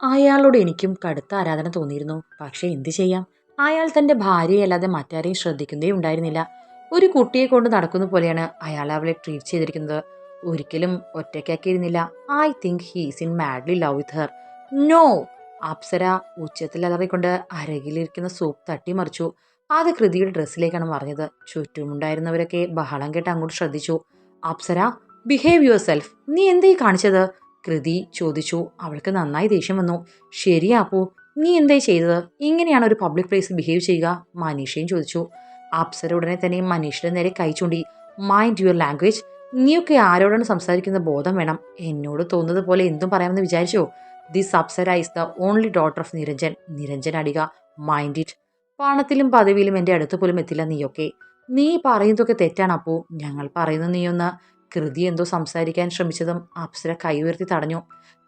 അയാളോട് എനിക്കും കടുത്ത ആരാധന തോന്നിയിരുന്നു. പക്ഷെ എന്തു ചെയ്യാം, അയാൾ തന്റെ ഭാര്യയല്ലാതെ മറ്റാരെയും ശ്രദ്ധിക്കുന്നേ ഉണ്ടായിരുന്നില്ല. ഒരു കുട്ടിയെ കൊണ്ട് നടക്കുന്ന പോലെയാണ് അയാൾ അവളെ ട്രീറ്റ് ചെയ്തിരിക്കുന്നത്. ഒരിക്കലും ഒറ്റയ്ക്കാക്കിയിരുന്നില്ല. I think he's in madly love with her. No! Apsara ഉച്ചത്തിൽ അലറിക്കൊണ്ട് അരകിലിരിക്കുന്ന സൂപ്പ് തട്ടിമറിച്ചു. അത് കൃതിയുടെ ഡ്രസ്സിലേക്കാണ് മറിഞ്ഞത്. ചുറ്റുമുണ്ടായിരുന്നവരൊക്കെ ബഹളം കേട്ട് അങ്ങോട്ട് ശ്രദ്ധിച്ചു. Apsara, behave your self. നീ എന്തായി കാണിച്ചത്? കൃതി ചോദിച്ചു. അവൾക്ക് നന്നായി ദേഷ്യം വന്നു. ശരിയാ അപ്പു, നീ എന്തായി ചെയ്തത്? ഇങ്ങനെയാണ് ഒരു പബ്ലിക് പ്ലേസിൽ ബിഹേവ് ചെയ്യുക? മനീഷയും ചോദിച്ചു. അപ്സര ഉടനെ തന്നെ മനീഷിന്റെ നേരെ കൈ ചൂണ്ടി. Mind your language. നീയൊക്കെ ആരോടാണ് സംസാരിക്കുന്ന ബോധം വേണം. എന്നോട് തോന്നുന്നത് പോലെ എന്തും പറയാമെന്ന് വിചാരിച്ചോ? This Apsara is the only daughter of Niranjan. Niranjan അടിക. Mind it. പണത്തിലും പദവിയിലും എന്റെ അടുത്ത് പോലും എത്തില്ല നീയൊക്കെ. നീ പറയുന്നതൊക്കെ തെറ്റാണ് അപ്പു. ഞങ്ങൾ പറയുന്നത് നീയൊന്ന്. കൃതി എന്തോ സംസാരിക്കാൻ ശ്രമിച്ചതും അപ്സര കൈ ഉയർത്തി തടഞ്ഞു.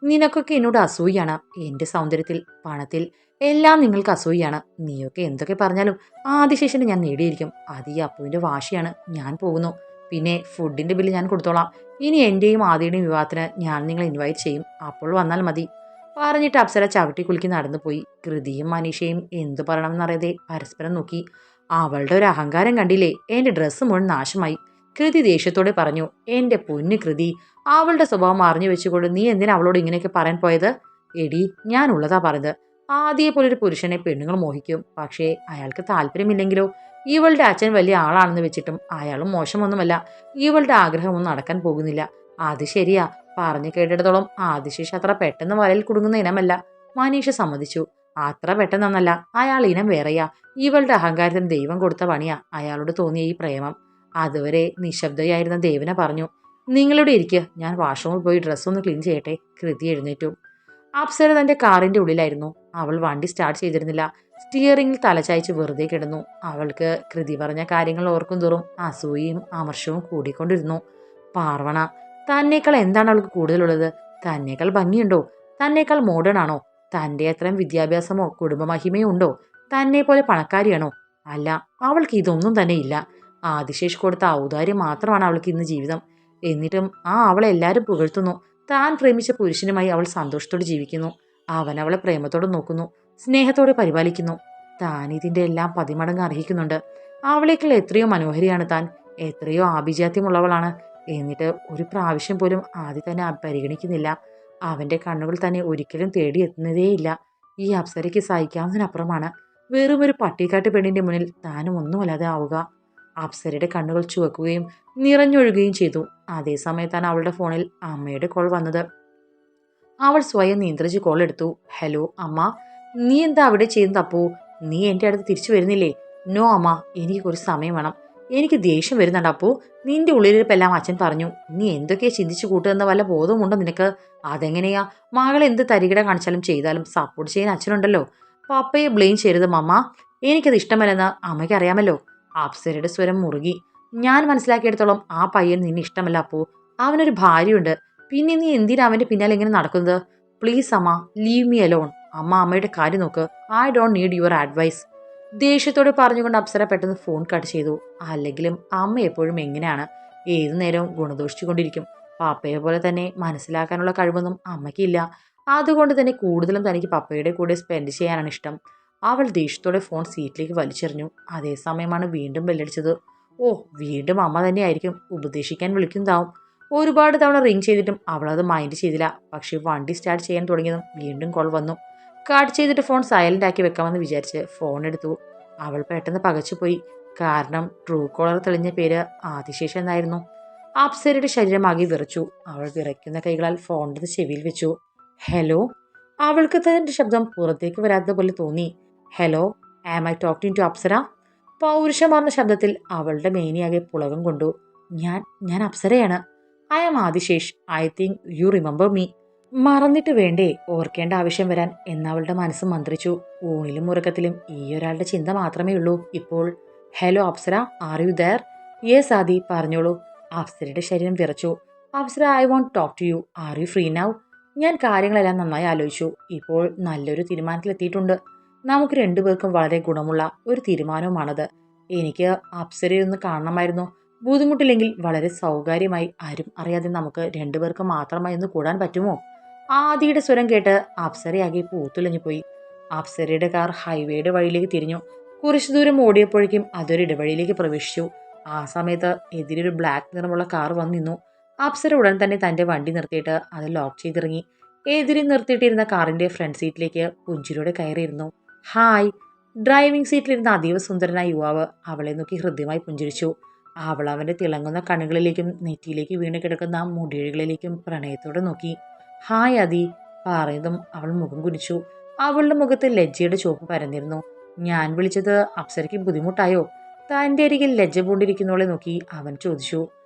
നിനക്കൊക്കെ എന്നോട് അസൂയാണ്. എന്റെ സൗന്ദര്യത്തിൽ, പണത്തിൽ എല്ലാം നിങ്ങൾക്ക് അസൂയാണ്. നീയൊക്കെ എന്തൊക്കെ പറഞ്ഞാലും ആദിശേഷനെ ഞാൻ നേടിയിരിക്കും. അത് ഈ അപ്പുവിന്റെ വാശിയാണ്. ഞാൻ പോകുന്നു. പിന്നെ ഫുഡിന്റെ ബില്ല് ഞാൻ കൊടുത്തോളാം. ഇനി എന്റെയും ആദിയുടെയും വിവാഹത്തിന് ഞാൻ നിങ്ങളെ ഇൻവൈറ്റ് ചെയ്യും. അപ്പോൾ വന്നാൽ മതി. പറഞ്ഞിട്ട് അപ്സര ചവിട്ടി കുലുക്കി നടന്നു പോയി. കൃതിയും മനീഷയും എന്തു പറയണമെന്നറിയാതെ പരസ്പരം നോക്കി. അവളുടെ ഒരു അഹങ്കാരം കണ്ടില്ലേ? എന്റെ ഡ്രസ്സ് മുഴുവൻ നാശമായി. കൃതി ദേഷ്യത്തോടെ പറഞ്ഞു. എന്റെ പൊന്നു കൃതി, അവളുടെ സ്വഭാവം അറിഞ്ഞു വെച്ചുകൊണ്ട് നീ എന്തിനാ അവളോട് ഇങ്ങനെയൊക്കെ പറയാൻ പോയത്? എടി, ഞാൻ ഉള്ളതാ പറഞ്ഞത്. ആദ്യ പോലൊരു പുരുഷനെ പെണ്ണുങ്ങൾ മോഹിക്കും. പക്ഷേ അയാൾക്ക് താല്പര്യമില്ലെങ്കിലോ? ഇവളുടെ അച്ഛൻ വലിയ ആളാണെന്ന് വെച്ചിട്ടും അയാളും മോശമൊന്നുമല്ല. ഇവളുടെ ആഗ്രഹമൊന്നും നടക്കാൻ പോകുന്നില്ല. അത് ശരിയാ. പറഞ്ഞു കേട്ടിടത്തോളം ആദിശേഷ് അത്ര പെട്ടെന്ന് വലയിൽ കുടുങ്ങുന്ന ഇനമല്ല. മനീഷ സമ്മതിച്ചു. അത്ര പെട്ടെന്നല്ല. അയാൾ ഇനം വേറെയാ. ഇവളുടെ അഹങ്കാരത്തിന് ദൈവം കൊടുത്ത പണിയാ അയാളോട് തോന്നിയ ഈ പ്രേമം. അതുവരെ നിശബ്ദയായിരുന്ന ദേവന പറഞ്ഞു. നിങ്ങളുടെ ഇരിക്കുക, ഞാൻ വാഷ്റൂമിൽ പോയി ഡ്രസ്സൊന്ന് ക്ലീൻ ചെയ്യട്ടെ. കൃതി എഴുന്നേറ്റു. അപ്സര തന്റെ കാറിന്റെ ഉള്ളിലായിരുന്നു. അവൾ വണ്ടി സ്റ്റാർട്ട് ചെയ്തിരുന്നില്ല. സ്റ്റിയറിംഗിൽ തലചായ്ച്ച് വെറുതെ കിടന്നു. അവൾക്ക് കൃതി പറഞ്ഞ കാര്യങ്ങൾ ഓർക്കും തോറും അസൂയയും അമർഷവും കൂടിക്കൊണ്ടിരുന്നു. പാർവണ, തന്നേക്കാൾ എന്താണ് അവൾക്ക് കൂടുതലുള്ളത്? തന്നേക്കാൾ ഭംഗിയുണ്ടോ? തന്നേക്കാൾ മോഡേൺ ആണോ? തന്റെ അത്രയും വിദ്യാഭ്യാസമോ കുടുംബമഹിമയോ ഉണ്ടോ? തന്നെ പോലെ പണക്കാരിയാണോ? അല്ല, അവൾക്ക് ഇതൊന്നും തന്നെ ഇല്ല. ആദിശേഷ് കൊടുത്ത ഔദാര്യം മാത്രമാണ് അവൾക്ക് ഇന്ന് ജീവിതം. എന്നിട്ടും അവളെ എല്ലാവരും പുകഴ്ത്തുന്നു. താൻ പ്രേമിച്ച പുരുഷനുമായി അവൾ സന്തോഷത്തോടെ ജീവിക്കുന്നു. അവൻ അവളെ പ്രേമത്തോടെ നോക്കുന്നു, സ്നേഹത്തോടെ പരിപാലിക്കുന്നു. താൻ ഇതിന്റെ എല്ലാം പതിമടങ്ങ് അർഹിക്കുന്നുണ്ട്. അവളേക്കുള്ള എത്രയോ മനോഹരിയാണ് താൻ. എത്രയോ ആഭിജാത്യമുള്ളവളാണ്. എന്നിട്ട് ഒരു പ്രാവശ്യം പോലും ആദ്യം തന്നെ പരിഗണിക്കുന്നില്ല. അവന്റെ കണ്ണുകൾ തന്നെ ഒരിക്കലും തേടിയെത്തുന്നതേയില്ല. ഈ അപ്സരയ്ക്ക് സഹിക്കാവുന്നതിനപ്പുറമാണ്. വെറും ഒരു പട്ടിക്കാട്ട് പെണ്ണിന്റെ മുന്നിൽ താനും ഒന്നുമല്ലാതെ ആവുക. അപ്സരയുടെ കണ്ണുകൾ ചുവക്കുകയും നിറഞ്ഞൊഴുകുകയും ചെയ്തു. അതേസമയത്താണ് അവളുടെ ഫോണിൽ അമ്മയുടെ കോൾ വന്നത്. അവൾ സ്വയം നിയന്ത്രിച്ച് കോൾ എടുത്തു. ഹലോ അമ്മ, നീ എന്താ അവിടെ ചെയ്യുന്നത് അപ്പോ? നീ എൻ്റെ അടുത്ത് തിരിച്ചു വരുന്നില്ലേ? നോ അമ്മ, എനിക്ക് കുറച്ച് സമയം വേണം. എനിക്ക് ദേഷ്യം വരുന്നുണ്ട് അപ്പോ. നിന്റെ ഉള്ളിലിരിപ്പെല്ലാം അച്ഛൻ പറഞ്ഞു. നീ എന്തൊക്കെയാ ചിന്തിച്ചു കൂട്ടുന്ന വല്ല ബോധവുമുണ്ടോ നിനക്ക്? അതെങ്ങനെയാ? മകളെ എന്ത് തരികിട കാണിച്ചാലും ചെയ്താലും സപ്പോർട്ട് ചെയ്യാൻ അച്ഛനുണ്ടല്ലോ. പപ്പയെ ബ്ലെയിം ചെയ്യരുത് മമ്മ. എനിക്കത് ഇഷ്ടമല്ലെന്ന് അമ്മയ്ക്ക് അറിയാമല്ലോ. അപ്സരയുടെ സ്വരം മുറുകി. ഞാൻ മനസ്സിലാക്കിയെടുത്തോളം ആ പയ്യൻ നിന്നെ ഇഷ്ടമല്ല അപ്പോ. അവനൊരു ഭാര്യയുണ്ട്. പിന്നെ നീ എന്തിനാ അവന്റെ പിന്നാലെ ഇങ്ങനെ നടക്കുന്നത്? പ്ലീസ് അമ്മ, ലീവ് മീ അലോൺ. അമ്മ അമ്മയുടെ കാര്യം നോക്ക്. I don't need your advice. ദേഷ്യത്തോടെ പറഞ്ഞുകൊണ്ട് അപ്സര പെട്ടെന്ന് ഫോൺ കട്ട് ചെയ്തു. അല്ലെങ്കിലും അമ്മ എപ്പോഴും എങ്ങനെയാണ്? ഏതു നേരവും ഗുണദോഷിച്ചുകൊണ്ടിരിക്കും. പപ്പയെ പോലെ തന്നെ മനസ്സിലാക്കാനുള്ള കഴിവൊന്നും അമ്മയ്ക്കില്ല. അതുകൊണ്ട് തന്നെ കൂടുതലും തനിക്ക് പപ്പയുടെ കൂടെ സ്പെൻഡ് ചെയ്യാനാണ് ഇഷ്ടം. അവൾ ദേഷ്യത്തോടെ ഫോൺ സീറ്റിലേക്ക് വലിച്ചെറിഞ്ഞു. അതേസമയമാണ് വീണ്ടും ബെല്ലടിച്ചത്. ഓ, വീണ്ടും അമ്മ തന്നെയായിരിക്കും ഉപദേശിക്കാൻ വിളിക്കുന്നതാവും. ഒരുപാട് തവണ റിങ് ചെയ്തിട്ടും അവളത് മൈൻഡ് ചെയ്തില്ല. പക്ഷെ വണ്ടി സ്റ്റാർട്ട് ചെയ്യാൻ തുടങ്ങിയതും വീണ്ടും കോൾ വന്നു. കട്ട് ചെയ്തിട്ട് ഫോൺ സൈലന്റ് ആക്കി വെക്കാമെന്ന് വിചാരിച്ച് ഫോൺ എടുത്തു. അവൾ പെട്ടെന്ന് പകച്ചുപോയി. കാരണം ട്രൂ കോളർ തെളിഞ്ഞ പേര് ആദിശേഷ് എന്നായിരുന്നു. അപ്സരയുടെ ശരീരമാകെ വിറച്ചു. അവൾ വിറയ്ക്കുന്ന കൈകളാൽ ഫോണിന്റെ ചെവിയിൽ വെച്ചു. ഹലോ. അവൾക്ക് തന്റെ ശബ്ദം പുറത്തേക്ക് വരാത്തത് പോലെ തോന്നി. Hello, am I talking to Apsara? പൗരുഷമാർന്ന ശബ്ദത്തിൽ അവളുടെ മേനിയാകെ പുളകം കൊണ്ടു. ഞാൻ അപ്സരയാണ്. I am Adishesh. I think you remember me. മറന്നിട്ട് വേണ്ടേ ഓർക്കേണ്ട ആവശ്യം വരാൻ എന്നവളുടെ മനസ്സ് മന്ത്രിച്ചു. ഊണിലും ഉറക്കത്തിലും ഈ ഒരാളുടെ ചിന്ത മാത്രമേ ഉള്ളൂ ഇപ്പോൾ. Hello Apsara, are you there? Yes Adi, പറഞ്ഞോളൂ. അപ്സരയുടെ ശരീരം വിറച്ചു. Apsara, I want talk to you. Are you free now? ഞാൻ കാര്യങ്ങളെല്ലാം നന്നായി ആലോചിച്ചു. ഇപ്പോൾ നല്ലൊരു തീരുമാനത്തിലെത്തിയിട്ടുണ്ട്. നമുക്ക് രണ്ടുപേർക്കും വളരെ ഗുണമുള്ള ഒരു തീരുമാനവുമാണത്. എനിക്ക് അപ്സരയൊന്ന് കാണണമായിരുന്നു. ബുദ്ധിമുട്ടില്ലെങ്കിൽ വളരെ സൗകര്യമായി ആരും അറിയാതെ നമുക്ക് രണ്ടുപേർക്ക് മാത്രമായി ഒന്ന് കൂടാൻ പറ്റുമോ? ആദിയുടെ സ്വരം കേട്ട് അപ്സരയാകെ പൂത്തുലഞ്ഞു പോയി. അപ്സരയുടെ കാർ ഹൈവേയുടെ വഴിയിലേക്ക് തിരിഞ്ഞു. കുറച്ചു ദൂരം ഓടിയപ്പോഴേക്കും അതൊരു ഇടവഴിയിലേക്ക് പ്രവേശിച്ചു. ആ സമയത്ത് എതിരൊരു ബ്ലാക്ക് നിറമുള്ള കാർ വന്നു നിന്നു. അപ്സര ഉടൻ തന്നെ തന്റെ വണ്ടി നിർത്തിയിട്ട് അത് ലോക്ക് ചെയ്തിറങ്ങി. എതിരെ നിർത്തിയിട്ടിരുന്ന കാറിന്റെ ഫ്രണ്ട് സീറ്റിലേക്ക് പുഞ്ചിരിയോടെ കയറിയിരുന്നു. ഹായ്. ഡ്രൈവിംഗ് സീറ്റിലിരുന്ന അതീവ സുന്ദരനായ യുവാവ് അവളെ നോക്കി ഹൃദ്യമായി പുഞ്ചിരിച്ചു. അവൾ അവന്റെ തിളങ്ങുന്ന കണ്ണുകളിലേക്കും നെറ്റിയിലേക്ക് വീണ് കിടക്കുന്ന മുടിയിഴകളിലേക്കും പ്രണയത്തോടെ നോക്കി. ഹായ് അതി പറയുന്നതും അവൾ മുഖം കുനിച്ചു. അവളുടെ മുഖത്ത് ലജ്ജയുടെ ചുവപ്പ് പരന്നിരുന്നു. ഞാൻ വിളിച്ചത് അപ്സരയ്ക്ക് ബുദ്ധിമുട്ടായോ? തന്റെ അരികിൽ ലജ്ജ പൂണ്ടിരിക്കുന്നവളെ നോക്കി അവൻ ചോദിച്ചു.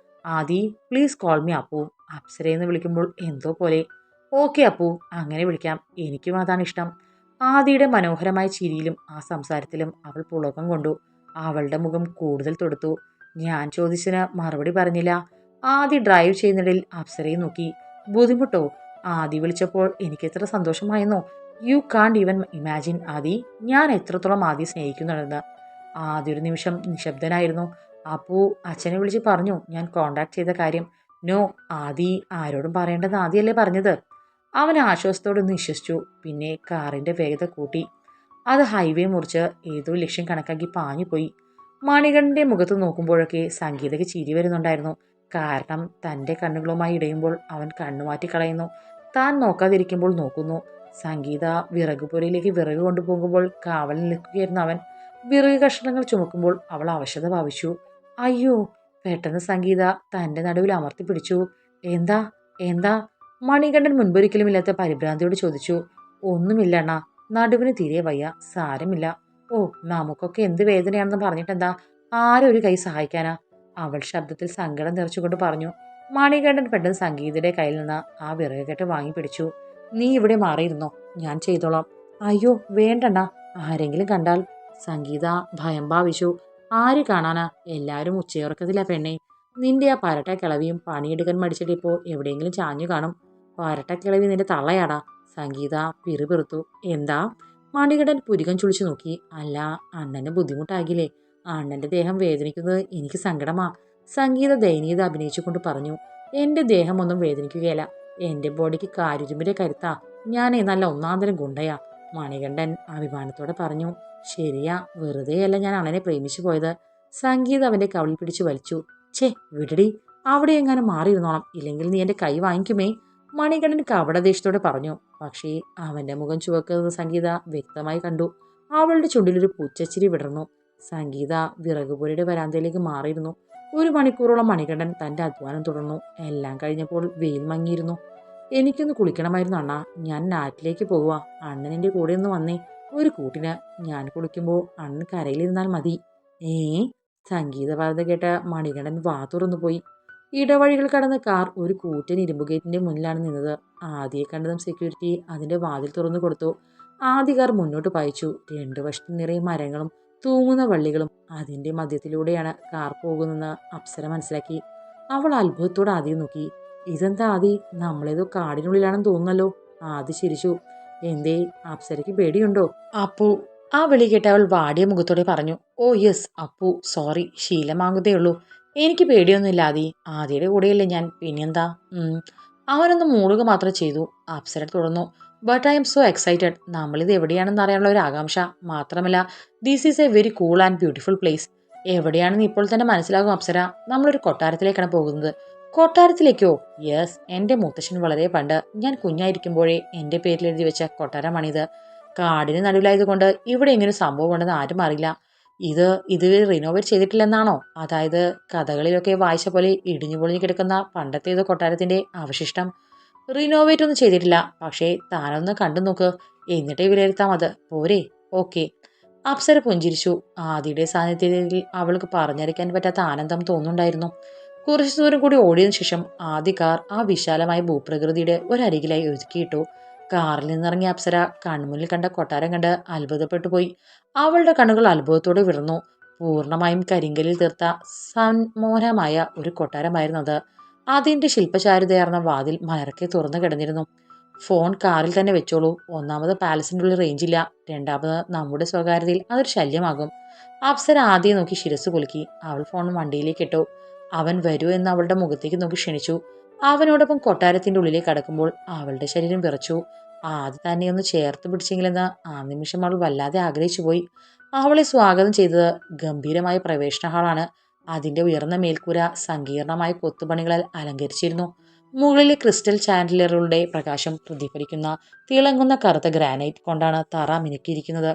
ആദി പ്ലീസ് കോൾ മീ അപ്പു. അപ്സരയെന്ന് വിളിക്കുമ്പോൾ എന്തോ പോലെ. ഓക്കെ അപ്പു, അങ്ങനെ വിളിക്കാം, എനിക്കും അതാണ് ഇഷ്ടം. ആദിയുടെ മനോഹരമായ ചിരിയിലും ആ സംസാരത്തിലും അവൾ പുളകം കൊണ്ടു. അവളുടെ മുഖം കൂടുതൽ തൊടുത്തു. ഞാൻ ചോദിച്ചതിന് മറുപടി പറഞ്ഞില്ല. ആദി ഡ്രൈവ് ചെയ്യുന്നിടയിൽ അപ്സരയെ നോക്കി. ബുദ്ധിമുട്ടോ? ആദി വിളിച്ചപ്പോൾ എനിക്ക് എത്ര സന്തോഷമായെന്നോ. യു കാണ്ട് ഈവൻ ഇമാജിൻ ആദി, ഞാൻ എത്രത്തോളം ആദി സ്നേഹിക്കുന്നുണ്ടെന്ന്. ആദ്യ ഒരു നിമിഷം നിശബ്ദനായിരുന്നു. അപ്പു അച്ഛനെ വിളിച്ച് പറഞ്ഞു ഞാൻ കോണ്ടാക്ട് ചെയ്ത കാര്യം. നോ, ആദി ആരോടും പറയേണ്ടെന്ന് ആദ്യമല്ലേ പറഞ്ഞത്. അവൻ ആശ്വാസത്തോടെ ഒന്ന് വിശ്വസിച്ചു. പിന്നെ കാറിന്റെ വേഗത കൂട്ടി. അത് ഹൈവേ മുറിച്ച് ഏതോ ലക്ഷ്യം കണക്കാക്കി പാഞ്ഞുപോയി. മണികണ്ഠന്റെ മുഖത്ത് നോക്കുമ്പോഴൊക്കെ സംഗീതയ്ക്ക് ചിരി വരുന്നുണ്ടായിരുന്നു. കാരണം തന്റെ കണ്ണുകളുമായി ഇടയുമ്പോൾ അവൻ കണ്ണുമാറ്റി കളയുന്നു. താൻ നോക്കാതിരിക്കുമ്പോൾ നോക്കുന്നു. സംഗീത വിറകുപുരയിലേക്ക് വിറക് കൊണ്ടുപോകുമ്പോൾ കാവലിൽ നിൽക്കുകയായിരുന്നു അവൻ. വിറക് കഷ്ണങ്ങൾ ചുമക്കുമ്പോൾ അവൾ അവശത ഭാവിച്ചു. അയ്യോ. പെട്ടെന്ന് സംഗീത തന്റെ നടുവിൽ അമർത്തി പിടിച്ചു. എന്താ എന്താ? മണികണ്ഠൻ മുൻപൊരിക്കലും ഇല്ലാത്ത പരിഭ്രാന്തിയോട് ചോദിച്ചു. ഒന്നുമില്ല അണ്ണാ, നടുവിന് തീരെ വയ്യ, സാരമില്ല. ഓ, നമുക്കൊക്കെ എന്ത് വേദനയാണെന്ന് പറഞ്ഞിട്ടെന്താ, ആരൊരു കൈ സഹായിക്കാനാ? അവൾ ശബ്ദത്തിൽ സങ്കടം നിറച്ചുകൊണ്ട് പറഞ്ഞു. മണികണ്ഠൻ പെട്ടെന്ന് സംഗീതയുടെ കയ്യിൽ നിന്ന് ആ വിറകെട്ട് വാങ്ങി പിടിച്ചു. നീ ഇവിടെ മാറിയിരുന്നോ, ഞാൻ ചെയ്തോളാം. അയ്യോ വേണ്ടണ്ണ, ആരെങ്കിലും കണ്ടാൽ. സംഗീത ഭയം ഭാവിച്ചു. ആര് കാണാനാ, എല്ലാവരും ഉച്ചയുറക്കത്തില്ല പെണ്ണെ. നിന്റെ ആ പരട്ട കിളവിയും പണിയെടുക്കാൻ മടിച്ചിട്ടിപ്പോ എവിടെയെങ്കിലും ചാഞ്ഞു കാണും. പരട്ട കിളവി നിന്റെ തള്ളയാടാ. സംഗീത പിറുപിറുത്തു. എന്താ? മണികണ്ഠൻ പുരികം ചുളിച്ചു നോക്കി. അല്ല, അണ്ണന് ബുദ്ധിമുട്ടാകില്ലേ? അണ്ണന്റെ ദേഹം വേദനിക്കുന്നത് എനിക്ക് സങ്കടമാ. സംഗീത ദയനീയത അഭിനയിച്ചുകൊണ്ട് പറഞ്ഞു. എന്റെ ദേഹമൊന്നും വേദനിക്കുകയല്ല, എന്റെ ബോഡിക്ക് കാരുരുമ്പിന്റെ കരുത്താ. ഞാനേ നല്ല ഒന്നാന്തരം ഗുണ്ടയാ. മണികണ്ഠൻ അഭിമാനത്തോടെ പറഞ്ഞു. ശരിയാ, വെറുതെയല്ല ഞാൻ അണ്ണനെ പ്രേമിച്ചു പോയത്. സംഗീത അവന്റെ കവിളിൽ പിടിച്ചു വലിച്ചു. ഛേ വിടടി, അവിടെ എങ്ങാനും മാറിയിരുന്നോണം, ഇല്ലെങ്കിൽ നീ എന്റെ കൈ വാങ്ങിക്കുമേ. മണികണ്ഠൻ കപടദേശത്തോടെ പറഞ്ഞു. പക്ഷേ അവന്റെ മുഖം ചുവക്കുന്നത് സംഗീത വ്യക്തമായി കണ്ടു. അവളുടെ ചുണ്ടിലൊരു പുച്ഛച്ചിരി വിടർന്നു. സംഗീത വിറകുപുരയുടെ വരാന്തയിലേക്ക് മാറിയിരുന്നു. 1 മണിക്കൂറോളം മണികണ്ഠൻ തന്റെ അധ്വാനം തുടർന്നു. എല്ലാം കഴിഞ്ഞപ്പോൾ വെയിൽ മങ്ങിയിരുന്നു. എനിക്കൊന്ന് കുളിക്കണമായിരുന്നു അണ്ണാ, ഞാൻ നാട്ടിലേക്ക് പോവുക. അണ്ണൻ എൻ്റെ കൂടെ ഒന്ന് വന്നേ, ഒരു കൂട്ടിന്. ഞാൻ കുളിക്കുമ്പോൾ അണ്ണൻ കരയിലിരുന്നാൽ മതി. ഏ? സംഗീത വാർത്ത കേട്ട മണികണ്ഠൻ വാ തുറന്നുപോയി. ഇടവഴികൾ കടന്ന കാർ ഒരു കൂറ്റൻ ഇരുമ്പ് ഗേറ്റിന്റെ മുന്നിലാണ് നിന്നത്. ആദ്യയെ കണ്ടതും സെക്യൂരിറ്റി അതിന്റെ വാതിൽ തുറന്നു കൊടുത്തു. ആദ്യ കാർ മുന്നോട്ട് പായിച്ചു. 2 വശത്തും നിറയെ മരങ്ങളും തൂങ്ങുന്ന വള്ളികളും. അതിന്റെ മധ്യത്തിലൂടെയാണ് കാർ പോകുന്നതെന്ന് അപ്സര മനസ്സിലാക്കി. അവൾ അത്ഭുതത്തോടെ ആദ്യം നോക്കി. ഇതെന്താ ആദി, നമ്മളേതോ കാടിനുള്ളിലാണെന്ന് തോന്നുന്നല്ലോ. ആദി ചിരിച്ചു. എന്തേ, അപ്സരയ്ക്ക് പേടിയുണ്ടോ? അപ്പു. ആ വിളി കേട്ട് അവൾ വാടിയ മുഖത്തോടെ പറഞ്ഞു. ഓ യെസ് അപ്പു, സോറി, ശീലമാകുന്നതേ ഉള്ളൂ. എനിക്ക് പേടിയൊന്നുമില്ല ആദി, ആദിയുടെ കൂടെയല്ലേ ഞാൻ, പിന്നെന്താ. അവനൊന്ന് മൂളുക മാത്രം ചെയ്തു. അപ്സര തുടർന്നു. But I M so excited. നമ്മളിത് എവിടെയാണെന്ന് അറിയാനുള്ള ഒരു ആകാംക്ഷ. മാത്രമല്ല this is A very cool and beautiful place. എവിടെയാണെന്ന് ഇപ്പോൾ തന്നെ മനസ്സിലാകും അപ്സര. നമ്മളൊരു കൊട്ടാരത്തിലേക്കാണ് പോകുന്നത്. കൊട്ടാരത്തിലേക്കോ? യെസ്, എൻ്റെ മുത്തശ്ശൻ വളരെ പണ്ട് ഞാൻ കുഞ്ഞായിരിക്കുമ്പോഴേ എൻ്റെ പേരിൽ എഴുതി വെച്ച കൊട്ടാരമാണിത്. കാടിന് നടുവിലായതുകൊണ്ട് ഇവിടെ ഇങ്ങനെ സംഭവം ഉണ്ടെന്ന് ആരും അറിയില്ല. ഇത് റിനോവേറ്റ് ചെയ്തിട്ടില്ലെന്നാണോ? അതായത് കഥകളിലൊക്കെ വായിച്ച പോലെ ഇടിഞ്ഞു പൊളിഞ്ഞു കിടക്കുന്ന പണ്ടത്തേതോ കൊട്ടാരത്തിന്റെ അവശിഷ്ടം. റിനോവേറ്റ് ഒന്നും ചെയ്തിട്ടില്ല. പക്ഷേ താനൊന്ന് കണ്ടു നോക്ക്, എന്നിട്ടേ വിലയിരുത്താം അത് പോരെ. ഓക്കെ. അപ്സര പുഞ്ചിരിച്ചു. ആദിയുടെ സാന്നിധ്യത്തിൽ അവൾക്ക് പറഞ്ഞറിയിക്കാൻ പറ്റാത്ത ആനന്ദം തോന്നുന്നുണ്ടായിരുന്നു. കുറച്ചു ദൂരം കൂടി ഓടിയതിനു ശേഷം ആദ്യ കാർ ആ വിശാലമായ ഭൂപ്രകൃതിയുടെ ഒരരികിലായി ഒതുക്കിയിട്ടു. കാറിൽ നിന്നിറങ്ങിയ അപ്സര കൺമുന്നിൽ കണ്ട കൊട്ടാരം കണ്ട് അത്ഭുതപ്പെട്ടു പോയി. അവളുടെ കണ്ണുകൾ അത്ഭുതത്തോടെ വിടർന്നു. പൂർണ്ണമായും കരിങ്കലിൽ തീർത്ത സന്മോഹനമായ ഒരു കൊട്ടാരമായിരുന്നു അത്. അതിന്റെ ശില്പചാരുതയാർന്ന വാതിൽ മലർക്കെ തുറന്നു കിടന്നിരുന്നു. ഫോൺ കാറിൽ തന്നെ വെച്ചോളൂ. ഒന്നാമത് പാലസിന്റെ ഉള്ളിൽ റേഞ്ചില്ല. രണ്ടാമത് നമ്മുടെ സ്വകാര്യതയിൽ അതൊരു ശല്യമാകും. അപ്സര ആദ്യം നോക്കി ശിരസ് കുലുക്കി. അവൾ ഫോൺ വണ്ടിയിലേക്ക് ഇട്ടു. അവൻ വരൂ എന്ന് അവളുടെ മുഖത്തേക്ക് നോക്കി ക്ഷണിച്ചു. അവനോടൊപ്പം കൊട്ടാരത്തിന്റെ ഉള്ളിലേക്ക് കടക്കുമ്പോൾ അവളുടെ ശരീരം വിറച്ചു. ആദ്യം തന്നെ ഒന്ന് ചേർത്ത് പിടിച്ചെങ്കിലെന്ന് ആ നിമിഷം അവൾ വല്ലാതെ ആഗ്രഹിച്ചു പോയി. അവളെ സ്വാഗതം ചെയ്തത് ഗംഭീരമായ പ്രവേശന ഹാളാണ്. അതിന്റെ ഉയർന്ന മേൽക്കൂര സങ്കീർണമായ കൊത്തുപണികളാൽ അലങ്കരിച്ചിരുന്നു. മുകളിലെ ക്രിസ്റ്റൽ ചാൻഡിലറുകളുടെ പ്രകാശം പ്രതിഫലിക്കുന്ന തിളങ്ങുന്ന കറുത്ത ഗ്രാനൈറ്റ് കൊണ്ടാണ് തറ മിനുക്കിയിരിക്കുന്നത്.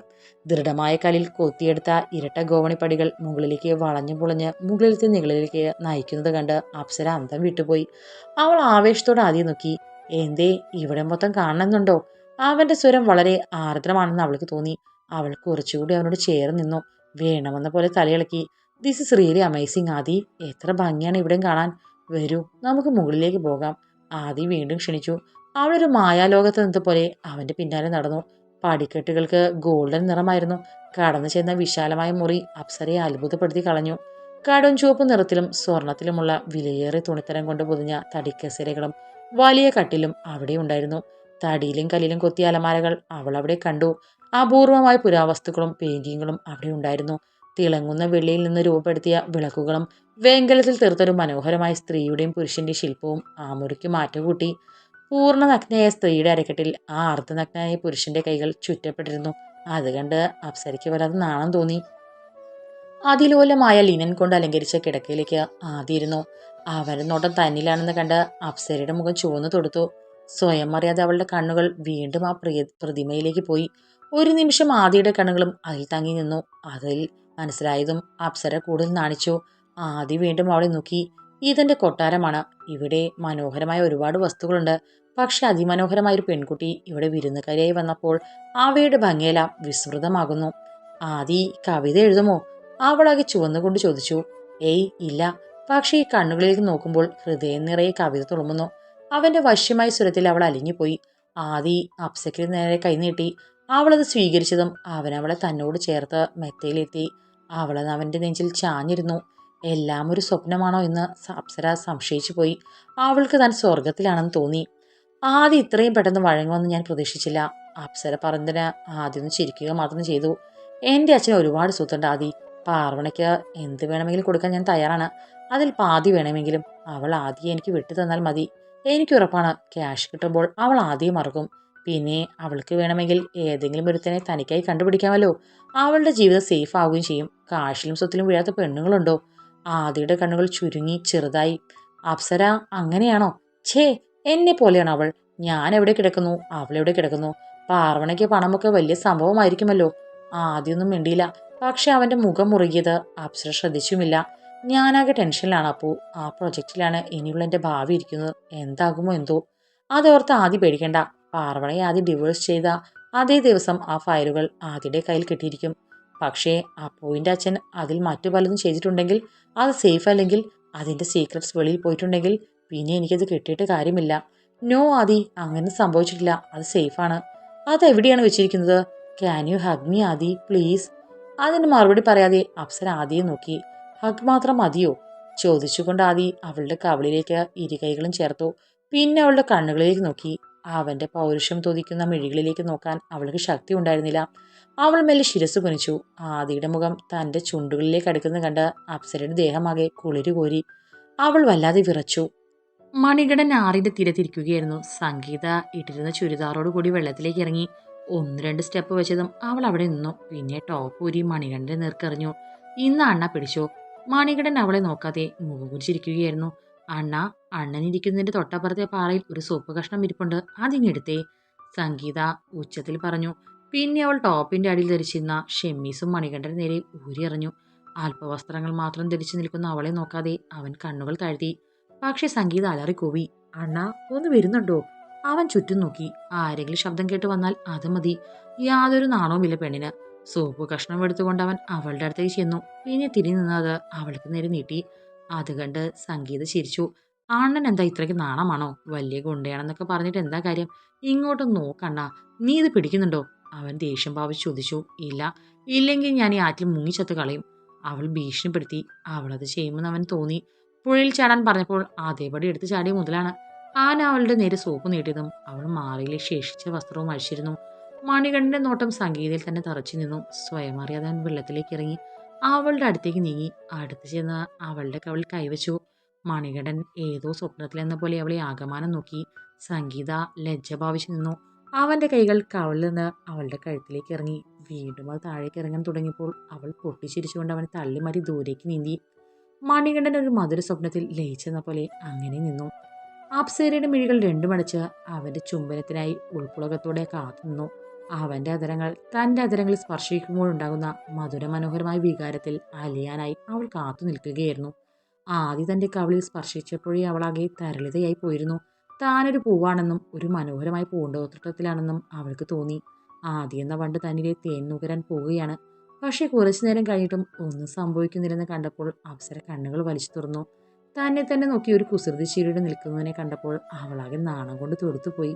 ദൃഢമായ കല്ലിൽ കൊത്തിയെടുത്ത ഇരട്ട ഗോവണിപ്പടികൾ മുകളിലേക്ക് വളഞ്ഞു പൊളഞ്ഞ് മുകളിലത്തെ നികളിലേക്ക് നയിക്കുന്നത് കണ്ട് അപ്സര അന്തം വിട്ടുപോയി. അവൾ ആവേശത്തോടെ ആദ്യം നോക്കി. എന്തേ, ഇവിടെ മൊത്തം കാണണമെന്നുണ്ടോ? അവന്റെ സ്വരം വളരെ ആർദ്രമാണെന്ന് അവൾക്ക് തോന്നി. അവൾ കുറച്ചുകൂടി അവനോട് ചേർന്ന് നിന്നു. വേണമെന്ന പോലെ തലയിളക്കി. ദിസ് ഇസ് റിയലി അമേസിംഗ് ആദി. എത്ര ഭംഗിയാണ് ഇവിടം കാണാൻ. വരൂ, നമുക്ക് മുകളിലേക്ക് പോകാം. ആദി വീണ്ടും ക്ഷണിച്ചു. അവളൊരു മായാലോകത്ത് നിന്ന പോലെ അവന്റെ പിന്നാലെ നടന്നു. പടിക്കെട്ടുകൾക്ക് ഗോൾഡൻ നിറമായിരുന്നു. കടന്നു ചെന്ന വിശാലമായ മുറി അപ്സരയെ അത്ഭുതപ്പെടുത്തി കളഞ്ഞു. കടും ചുവപ്പ് നിറത്തിലും സ്വർണത്തിലുമുള്ള വിലയേറിയ തുണിത്തരം കൊണ്ട് പൊതിഞ്ഞ തടിക്കസേരകളും വലിയ കട്ടിലും അവിടെ ഉണ്ടായിരുന്നു. തടിയിലും കല്ലിലും കൊത്തിയ അലമാരകൾ അവൾ അവിടെ കണ്ടു. അപൂർവമായ പുരാവസ്തുക്കളും പെയിന്റിങ്ങുകളും അവിടെ ഉണ്ടായിരുന്നു. തിളങ്ങുന്ന വെള്ളിയിൽ നിന്ന് രൂപപ്പെടുത്തിയ വിളക്കുകളും വെങ്കലത്തിൽ തീർത്തൊരു മനോഹരമായ സ്ത്രീയുടെയും പുരുഷന്റെയും ശില്പവും ആ മുറിക്ക് മാറ്റുകൂട്ടി. പൂർണ്ണ നഗ്നയായ സ്ത്രീയുടെ അരക്കെട്ടിൽ ആ അർദ്ധനഗ്നായ പുരുഷന്റെ കൈകൾ ചുറ്റപ്പെട്ടിരുന്നു. അത് കണ്ട് അപ്സരയ്ക്ക് വല്ലാതെ നാണം തോന്നി. അതിലോലമായ ലിനൻ കൊണ്ട് അലങ്കരിച്ച കിടക്കയിലേക്ക് ആദിയിരുന്നു. അവന്റെ നോട്ടം തന്നിലാണെന്ന് കണ്ട് അപ്സരയുടെ മുഖം ചുവന്നു തൊടുത്തു. സ്വയം അറിയാതെ അവളുടെ കണ്ണുകൾ വീണ്ടും ആ പ്രതിമയിലേക്ക് പോയി. ഒരു നിമിഷം ആദിയുടെ കണ്ണുകളും അതിൽ തങ്ങി നിന്നു. അതിൽ മനസ്സിലായതും അപ്സര കൂടുതൽ നാണിച്ചു. ആദി വീണ്ടും അവളെ നോക്കി. ഇതെന്റെ കൊട്ടാരമാണ്. ഇവിടെ മനോഹരമായ ഒരുപാട് വസ്തുക്കളുണ്ട്. പക്ഷെ അതിമനോഹരമായ ഒരു പെൺകുട്ടി ഇവിടെ വിരുന്നുകാരിയായി വന്നപ്പോൾ അവയുടെ ഭംഗിയെല്ലാം വിസ്മൃതമാകുന്നു. ആദി കവിത എഴുതുമോ? അവളാകെ ചുവന്നുകൊണ്ട് ചോദിച്ചു. ഏയ് ഇല്ല, പക്ഷെ ഈ കണ്ണുകളിലേക്ക് നോക്കുമ്പോൾ ഹൃദയം നിറയെ കവിത തുളുമ്പുന്നു. അവന്റെ വശ്യമായ സ്വരത്തിൽ അവൾ അലിഞ്ഞുപോയി. ആദി അപ്സരയ്ക്ക് നേരെ കൈനീട്ടി. അവളത് സ്വീകരിച്ചതും അവൻ അവളെ തന്നോട് ചേർത്ത് മെത്തയിലെത്തി. അവളത് അവന്റെ നെഞ്ചിൽ ചാഞ്ഞിരുന്നു. എല്ലാം ഒരു സ്വപ്നമാണോ എന്ന് അപ്സര സംശയിച്ചു പോയി. അവൾക്ക് താൻ സ്വർഗത്തിലാണെന്ന് തോന്നി. ആദി ഇത്രയും പെട്ടെന്ന് വഴങ്ങുമെന്ന് ഞാൻ പ്രതീക്ഷിച്ചില്ല. അപ്സര പറഞ്ഞതിന് ആദ്യം ഒന്ന് ചിരിക്കുക മാത്രം ചെയ്തു. എന്റെ അച്ഛന് ഒരുപാട് സ്വത്തുണ്ട് ആദി. പാർവണയ്ക്ക് എന്ത് വേണമെങ്കിലും കൊടുക്കാൻ ഞാൻ തയ്യാറാണ്. അതിൽ പാതി വേണമെങ്കിലും. അവൾ ആദ്യം എനിക്ക് വിട്ടു തന്നാൽ മതി. എനിക്കുറപ്പാണ് ക്യാഷ് കിട്ടുമ്പോൾ അവൾ ആദ്യം മറക്കും. പിന്നെ അവൾക്ക് വേണമെങ്കിൽ ഏതെങ്കിലും ഒരുത്തനെ തനിക്കായി കണ്ടുപിടിക്കാമല്ലോ. അവളുടെ ജീവിതം സേഫ് ആവുകയും ചെയ്യും. കാശിലും സ്വത്തിലും വീഴാത്ത പെണ്ണുങ്ങളുണ്ടോ? ആദിയുടെ കണ്ണുകൾ ചുരുങ്ങി ചെറുതായി. അപ്സര, അങ്ങനെയാണോ? ഛേ, എന്നെ പോലെയാണ് അവൾ. ഞാൻ എവിടെ കിടക്കുന്നു, അവൾ എവിടെ കിടക്കുന്നു. പാർവണയ്ക്ക് പണമൊക്കെ വലിയ സംഭവമായിരിക്കുമല്ലോ. ആദ്യമൊന്നും മിണ്ടിയില്ല. പക്ഷെ അവന്റെ മുഖം മുറുകിയത് അപ്സര ശ്രദ്ധിച്ചുമില്ല. ഞാനാകെ ടെൻഷനിലാണ് അപ്പു. ആ പ്രൊജക്റ്റിലാണ് ഇനിയുള്ള എന്റെ ഭാവി ഇരിക്കുന്നത്. എന്താകുമോ എന്തോ. അതോർത്ത് ആദ്യം പേടിക്കണ്ട. പാർവണയെ ആദ്യം ഡിവോഴ്സ് ചെയ്ത അതേ ദിവസം ആ ഫയലുകൾ ആദ്യയുടെ കയ്യിൽ കിട്ടിയിരിക്കും. പക്ഷേ അപ്പുവിന്റെ അച്ഛൻ അതിൽ മറ്റു പലതും ചെയ്തിട്ടുണ്ടെങ്കിൽ, അത് സേഫ് അല്ലെങ്കിൽ അതിന്റെ സീക്രട്സ് വെളിയിൽ പോയിട്ടുണ്ടെങ്കിൽ പിന്നെ എനിക്കത് കിട്ടിയിട്ട് കാര്യമില്ല. നോ ആദി, അങ്ങനെ സംഭവിച്ചിട്ടില്ല. അത് സേഫാണ്. അതെവിടെയാണ് വെച്ചിരിക്കുന്നത്? Can you hug me Aadi please? അതിന് മറുപടി പറയാതെ അപ്സര ആദിയെ നോക്കി. ഹഗ് മാത്രം മതിയോ? ചോദിച്ചുകൊണ്ട് ആദി അവളുടെ കവിളിലേക്ക് ഇരുകൈകളും ചേർത്തു. പിന്നെ അവളുടെ കണ്ണുകളിലേക്ക് നോക്കി. അവന്റെ പൗരുഷം തോതിക്കുന്ന മിഴികളിലേക്ക് നോക്കാൻ അവൾക്ക് ശക്തി ഉണ്ടായിരുന്നില്ല. അവൾ മെല്ലെ ശിരസ് കുനിച്ചു. ആദിയുടെ മുഖം തന്റെ ചുണ്ടുകളിലേക്ക് അടുക്കുന്നത് കണ്ട് അപ്സരയുടെ ദേഹമാകെ കുളിരുകോരി. അവൾ വല്ലാതെ വിറച്ചു. മണികണ്ഠൻ ആറിന്റെ തീരത്തിരിക്കുകയായിരുന്നു. സംഗീത ഇട്ടിരുന്ന ചുരിദാറോട് കൂടി വെള്ളത്തിലേക്ക് ഇറങ്ങി. ഒന്ന് രണ്ട് സ്റ്റെപ്പ് വെച്ചതും അവൾ അവിടെ നിന്നു. പിന്നെ ടോപ്പ് ഊരി മണികണ്ഠന്റെ നേർക്കെറിഞ്ഞു. ഇന്ന് അണ്ണ പിടിച്ചോ. മണികണ്ഠൻ അവളെ നോക്കാതെ മുഖം കുരിച്ചിരിക്കുകയായിരുന്നു. അണ്ണ, അണ്ണനിരിക്കുന്നതിന്റെ തൊട്ടപ്പുറത്തെ പാറയിൽ ഒരു സോപ്പ് കഷ്ണം ഇരിപ്പുണ്ട്, അതിങ്ങെടുത്തേ, സംഗീത ഉച്ചത്തിൽ പറഞ്ഞു. പിന്നെ അവൾ ടോപ്പിന്റെ അടിയിൽ ധരിച്ചിരുന്ന ഷെമ്മീസും മണികണ്ഠന് നേരെ ഊരിയെറിഞ്ഞു. അല്പവസ്ത്രങ്ങൾ മാത്രം ധരിച്ചു നിൽക്കുന്ന അവളെ നോക്കാതെ അവൻ കണ്ണുകൾ താഴ്ത്തി. പക്ഷെ സംഗീത അലറിക്കൂവി. അണ്ണ, ഒന്ന് വരുന്നുണ്ടോ? അവൻ ചുറ്റും നോക്കി. ആരെങ്കിലും ശബ്ദം കേട്ട് വന്നാൽ അത് മതി. യാതൊരു നാണവുമില്ല പെണ്ണിന്. സോപ്പ് കഷ്ണം എടുത്തുകൊണ്ട് അവൻ അവളുടെ അടുത്തേക്ക് ചെന്നു. പിന്നെ തിരിഞ്ഞു നിന്നത് അവൾക്ക് നേരെ നീട്ടി. അത് കണ്ട് സംഗീത ചിരിച്ചു. അണ്ണൻ എന്താ ഇത്രയ്ക്ക് നാണമാണോ? വലിയ ഗുണ്ടയാണെന്നൊക്കെ പറഞ്ഞിട്ട് എന്താ കാര്യം? ഇങ്ങോട്ട് നോക്കണ്ണ, നീ ഇത് പിടിക്കുന്നുണ്ടോ? അവൻ ദേഷ്യം ഭാവിച്ച് ചോദിച്ചു. ഇല്ല, ഇല്ലെങ്കിൽ ഞാൻ ഈ ആറ്റിൽ മുങ്ങിച്ചത്ത് കളയും. അവൾ ഭീഷണിപ്പെടുത്തി. അവളത് ചെയ്യുമെന്ന് അവൻ തോന്നി. പുഴയിൽ ചാടാൻ പറഞ്ഞപ്പോൾ അതേപടി എടുത്ത് ചാടിയ മുതലാണ്. ആന അവളുടെ നേരെ സോപ്പ് നീട്ടിയതും അവൾ മാറിയിലെ ശേഷിച്ച വസ്ത്രവും അഴിച്ചിരുന്നു. മണികണ്ഠന്റെ നോട്ടം സംഗീതയിൽ തന്നെ തറച്ചു നിന്നു. സ്വയം അറിയാതെ അവൻ വെള്ളത്തിലേക്ക് ഇറങ്ങി. അവളുടെ അടുത്തേക്ക് നീങ്ങി. അടുത്ത് ചെന്ന് അവളുടെ കവിളിൽ കൈവച്ചു. മണികണ്ഠൻ ഏതോ സ്വപ്നത്തിലെന്ന പോലെ അവളെ ആകമാനം നോക്കി. സംഗീത ലജ്ജ ഭാവിച്ചു നിന്നു. അവന്റെ കൈകൾ കവളിൽ നിന്ന് അവളുടെ കഴുത്തിലേക്ക് ഇറങ്ങി. വീണ്ടും അത് താഴേക്ക് ഇറങ്ങാൻ തുടങ്ങിയപ്പോൾ അവൾ പൊട്ടിച്ചിരിച്ചുകൊണ്ട് അവനെ തള്ളിമാറ്റി ദൂരേക്ക് നീന്തി. മണികണ്ഠൻ ഒരു മധുര സ്വപ്നത്തിൽ ലയിച്ചെന്ന പോലെ അങ്ങനെ നിന്നു. അപ്സരയുടെ മിഴികൾ രണ്ടുമടച്ച് അവന്റെ ചുംബനത്തിനായി ഉൾപ്പുളകത്തോടെ കാത്തുനിന്നു. അവന്റെ അതരങ്ങൾ തന്റെ അതരങ്ങളിൽ സ്പർശിക്കുമ്പോഴുണ്ടാകുന്ന മധുര മനോഹരമായ വികാരത്തിൽ അലിയാനായി അവൾ കാത്തു നിൽക്കുകയായിരുന്നു. ആദ്യ തന്റെ കവിളിൽ സ്പർശിച്ചപ്പോഴേ അവളാകെ തരളിതയായി പോയിരുന്നു. താനൊരു പൂവാണെന്നും ഒരു മനോഹരമായ പൂന്തോട്ടത്തിലാണെന്നും അവൾക്ക് തോന്നി. ആദ്യ എന്ന വണ്ട് തന്നിലെ തേൻ നുകരാൻ പോവുകയാണ്. പക്ഷെ കുറച്ചു നേരം കഴിഞ്ഞിട്ടും ഒന്നും സംഭവിക്കുന്നില്ലെന്ന് കണ്ടപ്പോൾ അപ്സര കണ്ണുകൾ വലിച്ചു തുറന്നു. തന്നെ തന്നെ നോക്കി ഒരു കുസൃതി ചിരിയോടെ നിൽക്കുന്നതിനെ കണ്ടപ്പോൾ അവളാകെ നാണം കൊണ്ട് തൊടുത്തുപോയി.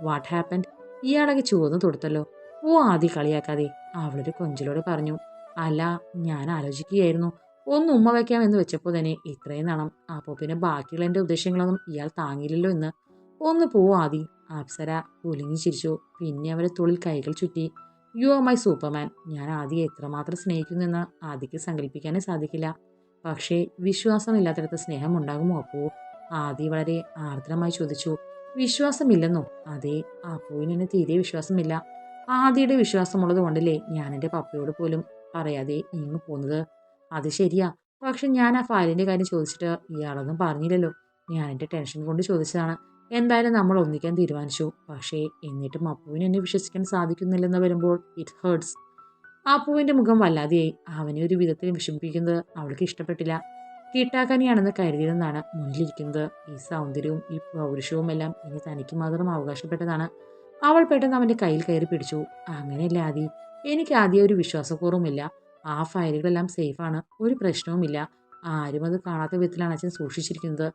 What happened? ഇയാളാകെ ചുവന്നു തൊടുത്തല്ലോ. ഓ, ആദ്യ കളിയാക്കാതെ, അവളൊരു കൊഞ്ചലോടെ പറഞ്ഞു. അല്ല, ഞാൻ ആലോചിക്കുകയായിരുന്നു. ഒന്ന് ഉമ്മ വയ്ക്കാമെന്ന് വെച്ചപ്പോൾ തന്നെ ഇത്രയും നാണം. അപ്പോൾ പിന്നെ ബാക്കിയുള്ള എൻ്റെ ഉദ്ദേശങ്ങളൊന്നും ഇയാൾ താങ്ങിയില്ലല്ലോ എന്ന്. ഒന്ന് പോവോ ആദി? അപ്സര കുലുങ്ങി ചിരിച്ചു. പിന്നെ അവരെ തോളിൽ കൈകൾ ചുറ്റി. You are my Superman. ഞാൻ ആദിയെ എത്രമാത്രം സ്നേഹിക്കുന്നെന്ന് ആദിക്ക് സങ്കല്പിക്കാനേ സാധിക്കില്ല. പക്ഷേ വിശ്വാസമില്ലാത്തിടത്ത് സ്നേഹം ഉണ്ടാകുമോ അപ്പോ? ആദി വളരെ ആർദ്രമായി ചോദിച്ചു. വിശ്വാസമില്ലെന്നോ? അതെ, അപ്പുവിന് എന്നെ തീരെ വിശ്വാസമില്ല. ആദിയുടെ വിശ്വാസമുള്ളത് കൊണ്ടല്ലേ ഞാൻ എൻ്റെ പപ്പയോട് പോലും പറയാതെ ഇങ്ങ് പോന്നത്. അത് ശരിയാ. പക്ഷെ ഞാൻ ആ ഫയലിൻ്റെ കാര്യം ചോദിച്ചിട്ട് ഇയാളൊന്നും പറഞ്ഞില്ലല്ലോ. ഞാൻ എൻ്റെ ടെൻഷൻ കൊണ്ട് ചോദിച്ചതാണ്. എന്തായാലും നമ്മൾ ഒന്നിക്കാൻ തീരുമാനിച്ചു. പക്ഷേ എന്നിട്ടും അപ്പുവിന് എന്നെ വിശ്വസിക്കാൻ സാധിക്കുന്നില്ലെന്ന് വരുമ്പോൾ ഇറ്റ് ഹേർട്സ്. അപ്പുവിൻ്റെ മുഖം വല്ലാതെയായി. അവനെ ഒരു വിധത്തിൽ വിഷമിപ്പിക്കുന്നത് അവൾക്ക് ഇഷ്ടപ്പെട്ടില്ല. കിട്ടാക്കനിയാണെന്ന് കരുതിയിരുന്നാണ് മുന്നിലിരിക്കുന്നത്. ഈ സൗന്ദര്യവും ഈ പൗരുഷവും എല്ലാം ഇനി തനിക്ക് മാത്രം അവകാശപ്പെട്ടതാണ്. അവൾ പെട്ടെന്ന് അവൻ്റെ കയ്യിൽ കയറി പിടിച്ചു. അങ്ങനെയല്ല ആദി, എനിക്ക് ആദ്യം ഒരു വിശ്വാസക്കുറവുമില്ല. ആ ഫയലുകളെല്ലാം സേഫാണ്, ഒരു പ്രശ്നവുമില്ല. ആരും അത് കാണാത്ത വിധത്തിലാണ് അച്ഛൻ സൂക്ഷിച്ചിരിക്കുന്നത്.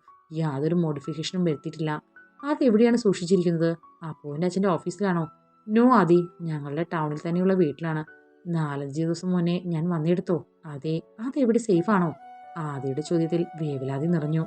യാതൊരു മോഡിഫിക്കേഷനും വരുത്തിയിട്ടില്ല. അതെവിടെയാണ് സൂക്ഷിച്ചിരിക്കുന്നത്? അപ്പുവിൻ്റെ അച്ഛൻ്റെ ഓഫീസിലാണോ? നോ ആദി, ഞങ്ങളുടെ ടൗണിൽ തന്നെയുള്ള വീട്ടിലാണ്. 4-5 ദിവസം മുന്നേ ഞാൻ വന്നെടുത്തോ. അതെ, അതെവിടെ സേഫാണോ? ആദിയുടെ ചോദ്യത്തിൽ വേവലാതി നിറഞ്ഞു.